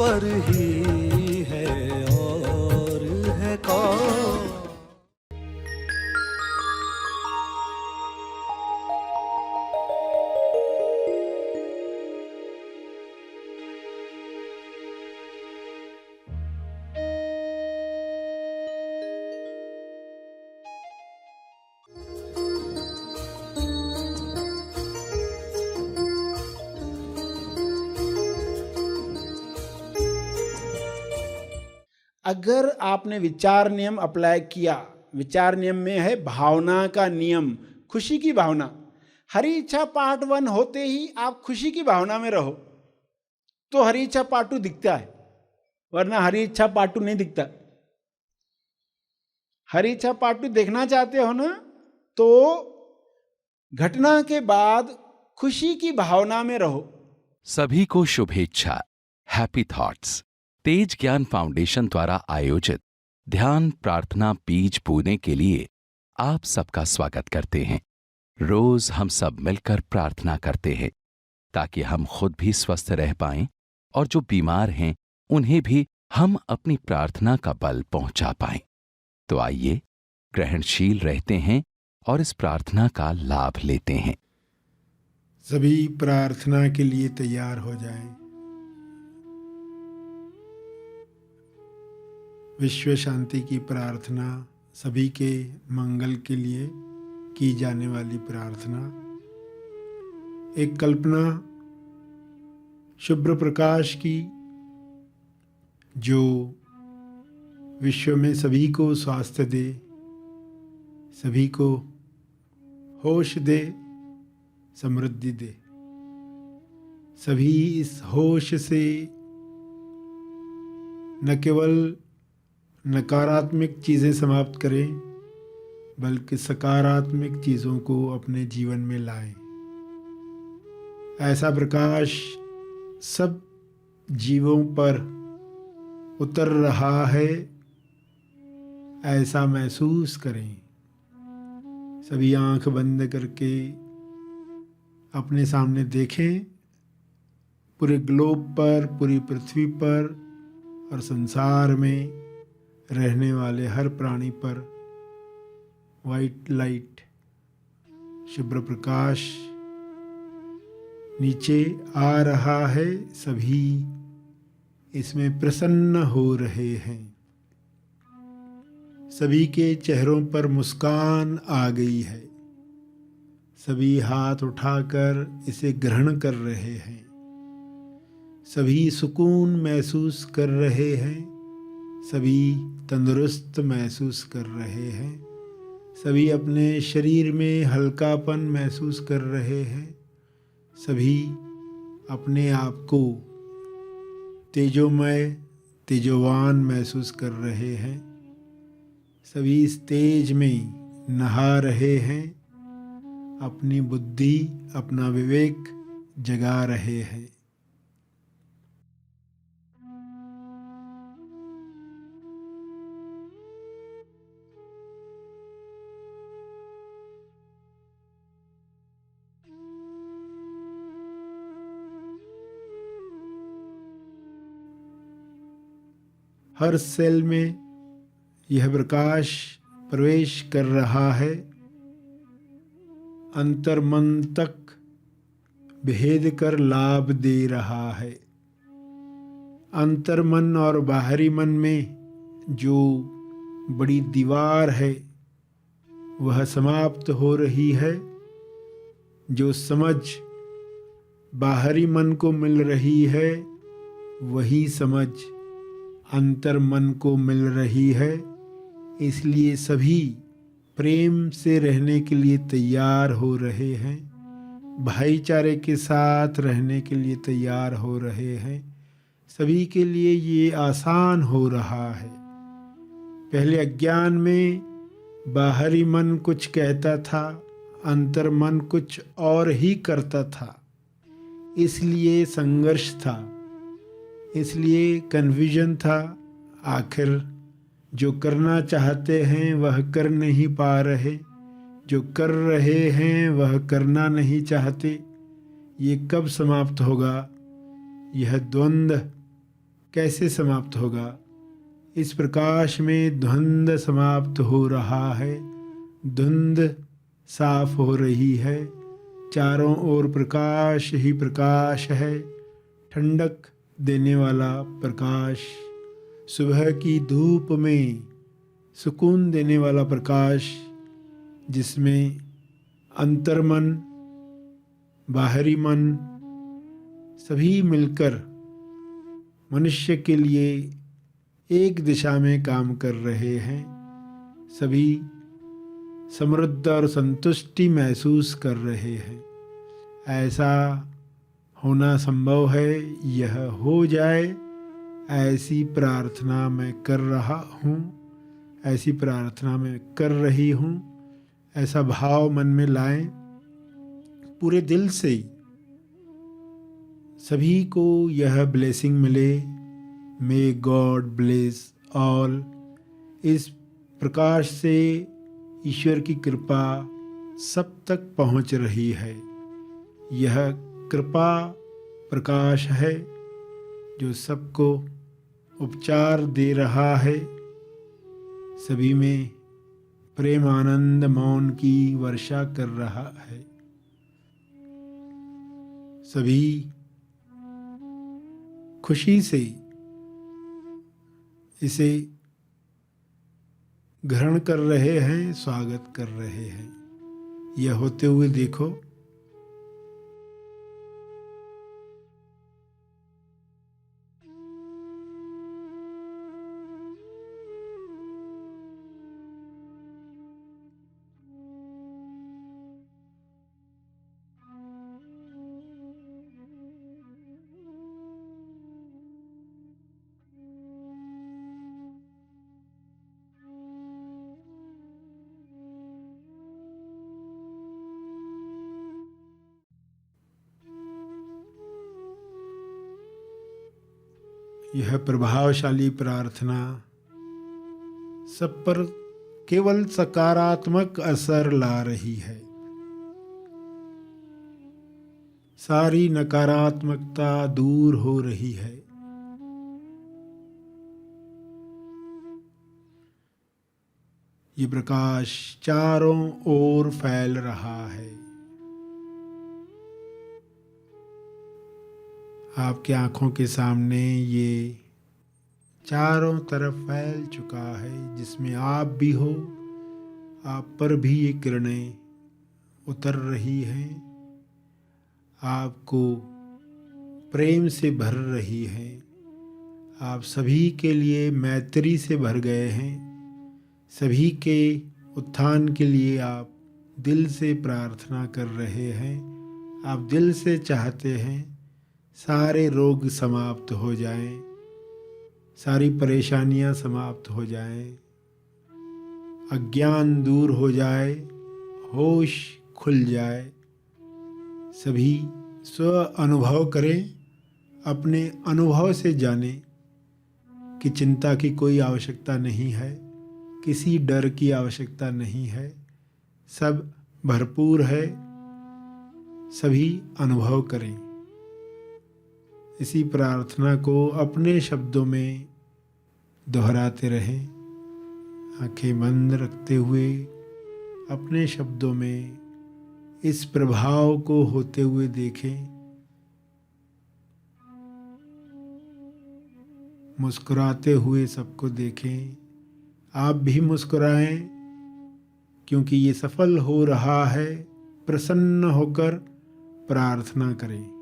ईश्वर ही है और है कौन। अगर आपने विचार नियम अप्लाई किया, विचार नियम में है भावना का नियम, खुशी की भावना। हरी इच्छा पार्ट 1 होते ही आप खुशी की भावना में रहो तो हरी इच्छा पार्ट 2 दिखता है, वरना हरी इच्छा पार्ट 2 नहीं दिखता। हरी इच्छा पार्ट 2 देखना चाहते हो ना, तो घटना के बाद खुशी की भावना में रहो। सभी को शुभेच्छा। हैप्पी थॉट्स तेज ज्ञान फाउंडेशन द्वारा आयोजित ध्यान प्रार्थना बीज बोने के लिए आप सबका स्वागत करते हैं। रोज हम सब मिलकर प्रार्थना करते हैं ताकि हम खुद भी स्वस्थ रह पाएं और जो बीमार हैं उन्हें भी हम अपनी प्रार्थना का बल पहुंचा पाएं। तो आइए ग्रहणशील रहते हैं और इस प्रार्थना का लाभ लेते हैं। सभी प्रार्थना के लिए तैयार हो जाएं। विश्व शांति की प्रार्थना, सभी के मंगल के लिए की जाने वाली प्रार्थना। एक कल्पना शुभ्र प्रकाश की, जो विश्व में सभी को स्वास्थ्य दे, सभी को होश दे, समृद्धि दे। सभी इस होश से न केवल नकारात्मक चीज़ें समाप्त करें, बल्कि सकारात्मक चीज़ों को अपने जीवन में लाएं। ऐसा प्रकाश सब जीवों पर उतर रहा है, ऐसा महसूस करें। सभी आंख बंद करके अपने सामने देखें। पूरे ग्लोब पर, पूरी पृथ्वी पर और संसार में रहने वाले हर प्राणी पर वाइट लाइट, शुभ्र प्रकाश नीचे आ रहा है। सभी इसमें प्रसन्न हो रहे हैं। सभी के चेहरों पर मुस्कान आ गई है। सभी हाथ उठाकर इसे ग्रहण कर रहे हैं। सभी सुकून महसूस कर रहे हैं। सभी तंदुरुस्त महसूस कर रहे हैं। सभी अपने शरीर में हल्कापन महसूस कर रहे हैं। सभी अपने आप को तेजोमय, तेजोवान महसूस कर रहे हैं। सभी इस तेज में नहा रहे हैं। अपनी बुद्धि, अपना विवेक जगा रहे हैं। हर सेल में यह प्रकाश प्रवेश कर रहा है। अंतर मन तक भेद कर लाभ दे रहा है। अंतर मन और बाहरी मन में जो बड़ी दीवार है वह समाप्त हो रही है। जो समझ बाहरी मन को मिल रही है, वही समझ अंतर मन को मिल रही है। इसलिए सभी प्रेम से रहने के लिए तैयार हो रहे हैं। भाईचारे के साथ रहने के लिए तैयार हो रहे हैं। सभी के लिए ये आसान हो रहा है। पहले अज्ञान में बाहरी मन कुछ कहता था, अंतर मन कुछ और ही करता था। इसलिए संघर्ष था, इसलिए कन्फ्यूजन था। आखिर जो करना चाहते हैं वह कर नहीं पा रहे, जो कर रहे हैं वह करना नहीं चाहते। ये कब समाप्त होगा? यह द्वंद्व कैसे समाप्त होगा? इस प्रकाश में धुंध समाप्त हो रहा है, धुंध साफ हो रही है, चारों ओर प्रकाश ही प्रकाश है, ठंडक देने वाला प्रकाश, सुबह की धूप में सुकून देने वाला प्रकाश, जिसमें अंतर्मन, बाहरी मन सभी मिलकर मनुष्य के लिए एक दिशा में काम कर रहे हैं। सभी समृद्ध और संतुष्टि महसूस कर रहे हैं। ऐसा होना संभव है, यह हो जाए, ऐसी प्रार्थना मैं कर रहा हूँ, ऐसी प्रार्थना मैं कर रही हूँ। ऐसा भाव मन में लाएं पूरे दिल से। सभी को यह ब्लेसिंग मिले। May God bless all. इस प्रकाश से ईश्वर की कृपा सब तक पहुंच रही है। यह कृपा प्रकाश है जो सबको उपचार दे रहा है। सभी में प्रेम आनंद मौन की वर्षा कर रहा है। सभी खुशी से इसे ग्रहण कर रहे हैं, स्वागत कर रहे हैं। यह होते हुए देखो। यह प्रभावशाली प्रार्थना सब पर केवल सकारात्मक असर ला रही है। सारी नकारात्मकता दूर हो रही है। ये प्रकाश चारों ओर फैल रहा है। आपकी आंखों के सामने ये चारों तरफ फैल चुका है। जिसमें आप भी हो, आप पर भी ये किरणें उतर रही हैं, आपको प्रेम से भर रही हैं। आप सभी के लिए मैत्री से भर गए हैं। सभी के उत्थान के लिए आप दिल से प्रार्थना कर रहे हैं। आप दिल से चाहते हैं सारे रोग समाप्त हो जाएं, सारी परेशानियां समाप्त हो जाएं, अज्ञान दूर हो जाए, होश खुल जाए। सभी स्व अनुभव करें, अपने अनुभव से जानें कि चिंता की कोई आवश्यकता नहीं है, किसी डर की आवश्यकता नहीं है। सब भरपूर है। सभी अनुभव करें। इसी प्रार्थना को अपने शब्दों में दोहराते रहें। आंखें बंद रखते हुए अपने शब्दों में इस प्रभाव को होते हुए देखें। मुस्कुराते हुए सबको देखें। आप भी मुस्कुराएं, क्योंकि ये सफल हो रहा है। प्रसन्न होकर प्रार्थना करें।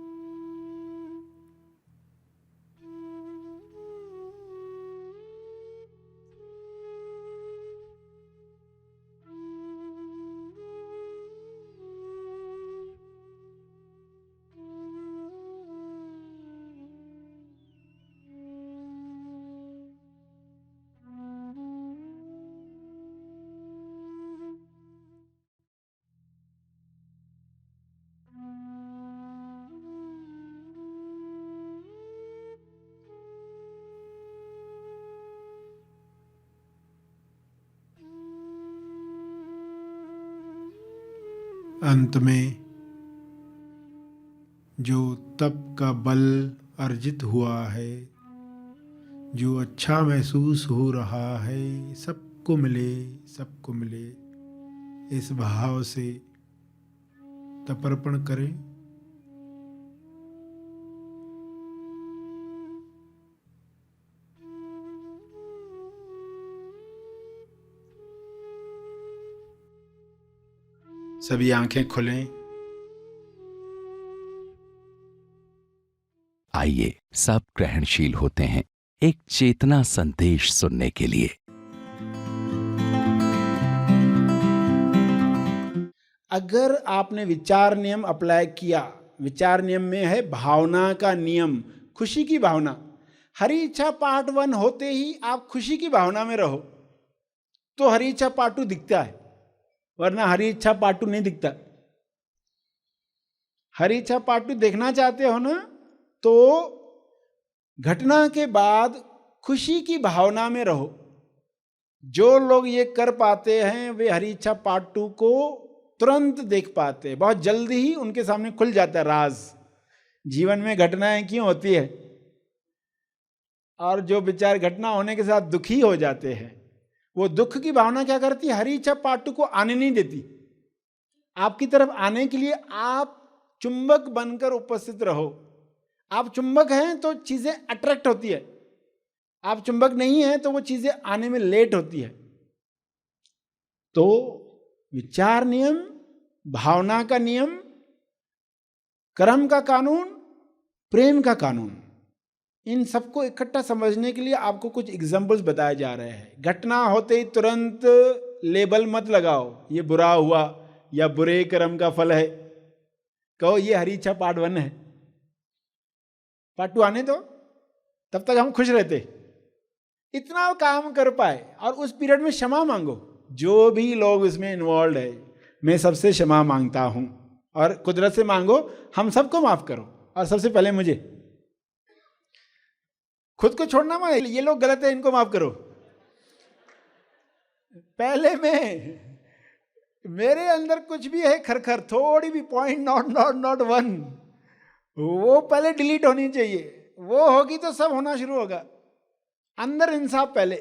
अंत में जो तप का बल अर्जित हुआ है, जो अच्छा महसूस हो रहा है सबको मिले, सबको मिले, इस भाव से तर्पण करें। सभी आंखें खुलें। आइए सब ग्रहणशील होते हैं एक चेतना संदेश सुनने के लिए। अगर आपने विचार नियम अप्लाई किया, विचार नियम में है भावना का नियम, खुशी की भावना। हरी इच्छा पार्ट 1 होते ही आप खुशी की भावना में रहो तो हरी इच्छा पार्ट 2 दिखता है, वरना हरी इच्छा पार्ट 2 नहीं दिखता। हरी इच्छा पार्ट 2 देखना चाहते हो ना, तो घटना के बाद खुशी की भावना में रहो। जो लोग ये कर पाते हैं वे हरी इच्छा पार्ट 2 को तुरंत देख पाते हैं, बहुत जल्दी ही उनके सामने खुल जाता है राज। जीवन में घटनाएं क्यों होती है, और जो विचार घटना होने के साथ दुखी हो जाते हैं, वो दुख की भावना क्या करती है, हरी इच्छा पार्ट 2 को आने नहीं देती। आपकी तरफ आने के लिए आप चुंबक बनकर उपस्थित रहो। आप चुंबक हैं तो चीजें अट्रैक्ट होती है, आप चुंबक नहीं हैं तो वो चीजें आने में लेट होती है। तो विचार नियम, भावना का नियम, कर्म का कानून, प्रेम का कानून, इन सबको इकट्ठा समझने के लिए आपको कुछ एग्जाम्पल्स बताए जा रहे हैं। घटना होते ही तुरंत लेबल मत लगाओ, ये बुरा हुआ या बुरे कर्म का फल है। कहो ये हरी इच्छा पार्ट 1 है, पार्ट 2 आने दो, तब तक हम खुश रहते। इतना काम कर पाए और उस पीरियड में क्षमा मांगो। जो भी लोग इसमें इन्वॉल्व है, मैं सबसे क्षमा मांगता हूं, और कुदरत से मांगो हम सबको माफ करो, और सबसे पहले मुझे। खुद को छोड़ना मत, ये लोग गलत है इनको माफ करो। पहले मेरे अंदर कुछ भी है खरखर, थोड़ी भी पॉइंट नॉट 1, वो पहले डिलीट होनी चाहिए। वो होगी तो सब होना शुरू होगा। अंदर इंसाफ पहले,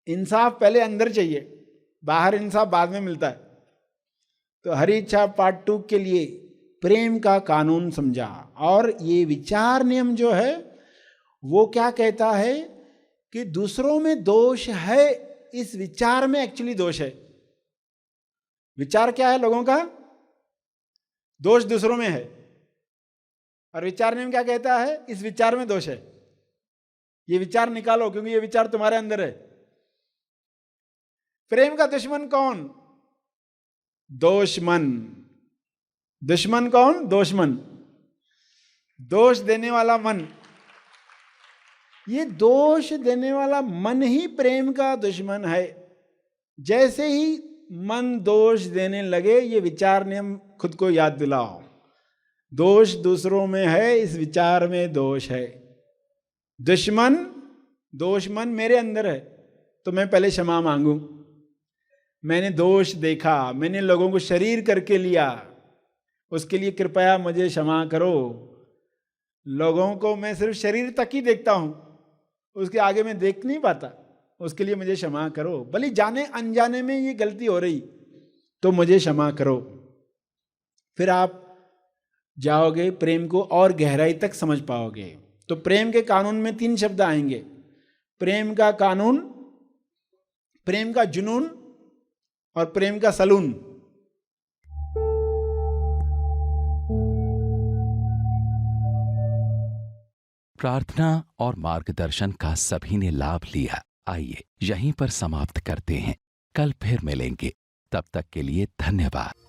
इंसाफ पहले अंदर चाहिए, बाहर इंसाफ बाद में मिलता है। तो हरी इच्छा पार्ट 2 के लिए प्रेम का कानून समझा। और ये विचार नियम जो है वो क्या कहता है कि दूसरों में दोष है, इस विचार में एक्चुअली दोष है। विचार क्या है लोगों का, दोष दूसरों में है, और विचार नियम क्या कहता है, इस विचार में दोष है। ये विचार निकालो, क्योंकि ये विचार तुम्हारे अंदर है। प्रेम का दुश्मन कौन, दोषमन। दुश्मन कौन, दोषमन, दोष देने वाला मन। ये दोष देने वाला मन ही प्रेम का दुश्मन है। जैसे ही मन दोष देने लगे, ये विचार नियम खुद को याद दिलाओ, दोष दूसरों में है, इस विचार में दोष है। दुश्मन, दोषमन मेरे अंदर है, तो मैं पहले क्षमा मांगू। मैंने दोष देखा, मैंने लोगों को शरीर करके लिया, उसके लिए कृपया मुझे क्षमा करो। लोगों को मैं सिर्फ शरीर तक ही देखता हूं, उसके आगे मैं देख नहीं पाता, उसके लिए मुझे क्षमा करो। भले जाने अनजाने में ये गलती हो रही तो मुझे क्षमा करो। फिर आप जाओगे, प्रेम को और गहराई तक समझ पाओगे। तो प्रेम के कानून में 3 शब्द आएंगे, प्रेम का कानून, प्रेम का जुनून और प्रेम का सलून। प्रार्थना और मार्गदर्शन का सभी ने लाभ लिया। आइए यहीं पर समाप्त करते हैं, कल फिर मिलेंगे। तब तक के लिए धन्यवाद।